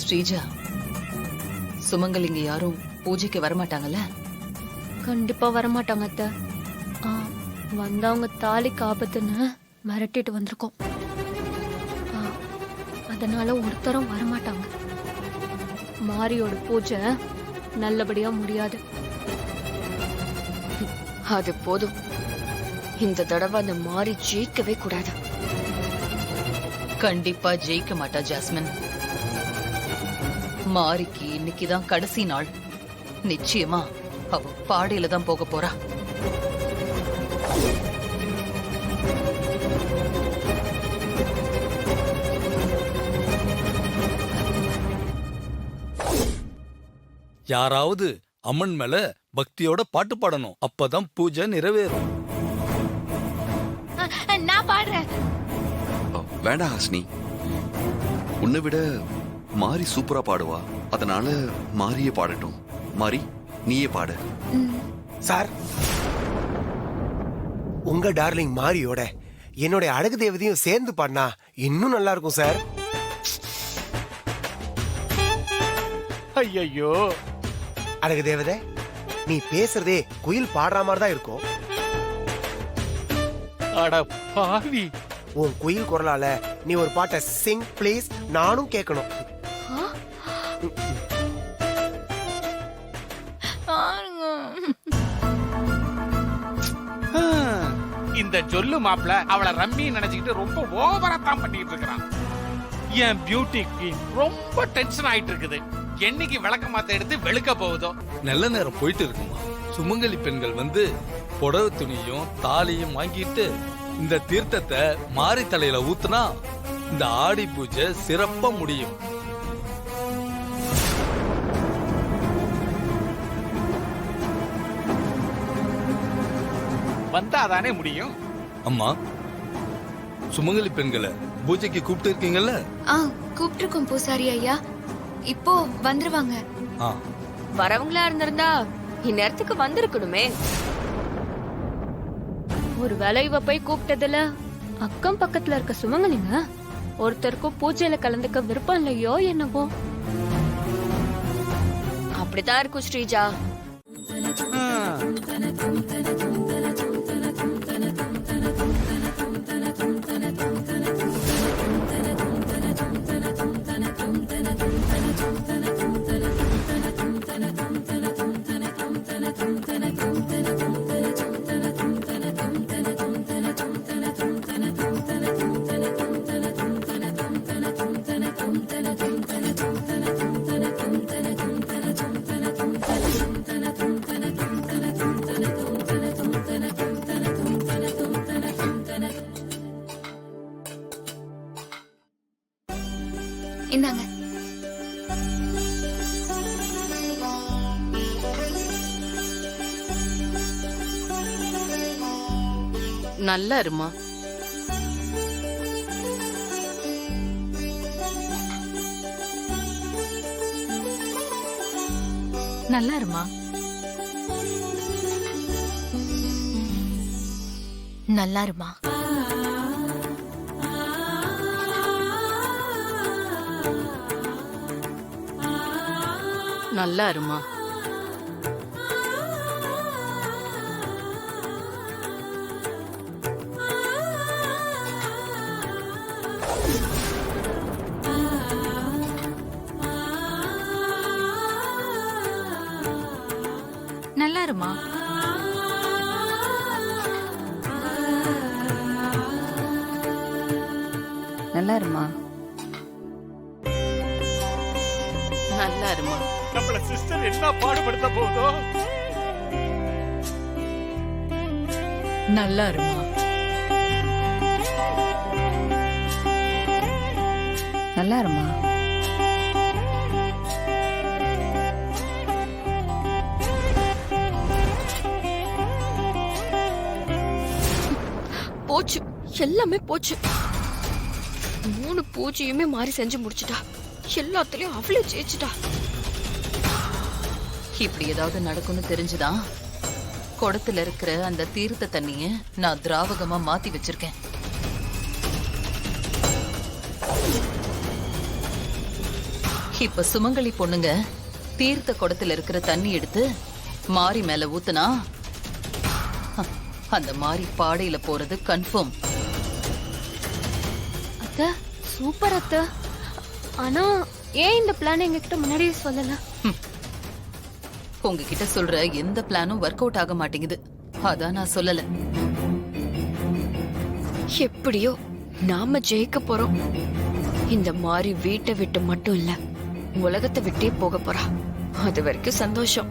ஸ்ரீஜா, சுமங்கலிங்க யாரும் பூஜைக்கு வரமாட்டாங்கல்ல? கண்டிப்பா வரமாட்டாங்க அத்தை. வந்தா அவங்க தாலிக்கு ஆபத்துன்னு மிரட்டிட்டு வந்திருக்கோம். அதனால ஒருத்தரும் வரமாட்டாங்க. மாரியோட பூஜை நல்லபடியா முடியாது. அது போதும். இந்த தடவை அந்த மாறி ஜெயிக்கவே கூடாது. கண்டிப்பா ஜெயிக்க மாட்டா ஜாஸ்மின். மாரிக்கு இன்னைக்குதான் கடைசி நாள். நிச்சயமா அவ பாடையில தான் போக போறா. யாராவது அம்மன் மேல பக்தியோட பாட்டு பாடணும். அப்பதான் பூஜை நிறைவேறும். நான் பாடுறேன். வேண்டாம் ஹாசினி, உன்னை விட மாரி சூப்பரா பாடுவா. அதனால மாரியே பாடட்டும். மாரி, நீயே பாடு. சார், உங்க டார்லிங் மாரியோட என்னோட அழகு தேவதையும் சேர்ந்து பாடினா இன்னும் நல்லா இருக்கும் சார். ஐயோ, அழகு தேவதை, நீ பேசுறதே குயில் பாடுற மாதிரி தான் இருக்கும். அட பாவி, உன் குயில் குரலால நீ ஒரு பாட்டை சிங் ப்ளீஸ், நானும் கேட்கணும். இந்த ஜொல்லு மாப்ள அவளை ரம்மி நினைச்சுக்கிட்டு ரொம்ப ஓவரா தான் பண்ணிட்டு இருக்கான். என் பியூட்டி குவீன் ரொம்ப டென்ஷன் ஆயிட்டு இருக்குது. என்னைக்கு விளக்க மாத்த எடுத்து வெளுக்க போகுதோ. நல்ல நேரம் போயிட்டு இருக்குமா. சுமங்கலி பெண்கள் வந்து புடவை துணியும் தாலியும் வாங்கிட்டு இந்த தீர்த்தத்தை மாரி தலையில ஊத்துனா இந்த ஆடி பூஜை சிறப்பா முடியும். வந்தாதானே முடியும். அம்மா, சுமங்கலி பெண்களை பூஜைக்கு கூப்பிட்டு இருக்கீங்கல்ல? கூப்பிட்டு இருக்கோம் பூசாரி ஐயா. இப்போ வந்துருவாங்க. வரவங்களா இருந்திருந்தா இந்நேரத்துக்கு வந்திருக்கணுமே. ஒரு வேலை இவ போய் கூப்பிட்டதுல அக்கம் பக்கத்துல இருக்க சுமங்கலிங்க ஒருத்தருக்கும் பூஜையில கலந்துக்க விருப்பம் இல்லையோ என்னவோ. அப்படித்தான் இருக்கும் ஸ்ரீஜா. இந்தாங்க. நல்லா இருமா. நல்லா இருமா. நல்லா இருமா. நல்லா இருமா. நல்லா இருமா. நல்லா இருமா. நல்லா இருமா. நம்மள சிஸ்டர் என்ன பாடுபடுத்த போகுதோ. நல்லா இருமா. நல்லா இருமா. போச்சு, எல்லாமே போச்சு. 3 பூஜையுமே மாறி செஞ்சு முடிச்சுட்டா. எல்லாத்துலயும் அவளே ஜெயிச்சுட்டா. இப்படி ஏதாவது நடக்கும்னு தெரிஞ்சுதான் குடத்துல இருக்கிற அந்த தீர்த்த தண்ணிய நான் திராவகமா மாத்தி வச்சிருக்கேன். இப்ப சுமங்கலி பொண்ணுங்க தீர்த்த குடத்துல இருக்கிற தண்ணி எடுத்து மாரி மேல ஊத்துனா அந்த மாரி பாடையில போறது கன்ஃபார்ம். அத்த சூப்பர் அத்த. ஆனா ஏன் இந்த பிளான் எங்ககிட்ட முன்னாடியே சொல்லல? உங்ககிட்ட சொல்ற எந்த பிளானும் ஒர்க் அவுட் ஆக மாட்டேங்குது. அதான் நான் சொல்லல. எப்படியோ நாம ஜெயிக்க போறோம். இந்த மாதிரி வீட்டை விட்டு மட்டும் இல்ல, உலகத்தை விட்டே போக போறா. அது வரைக்கும் சந்தோஷம்.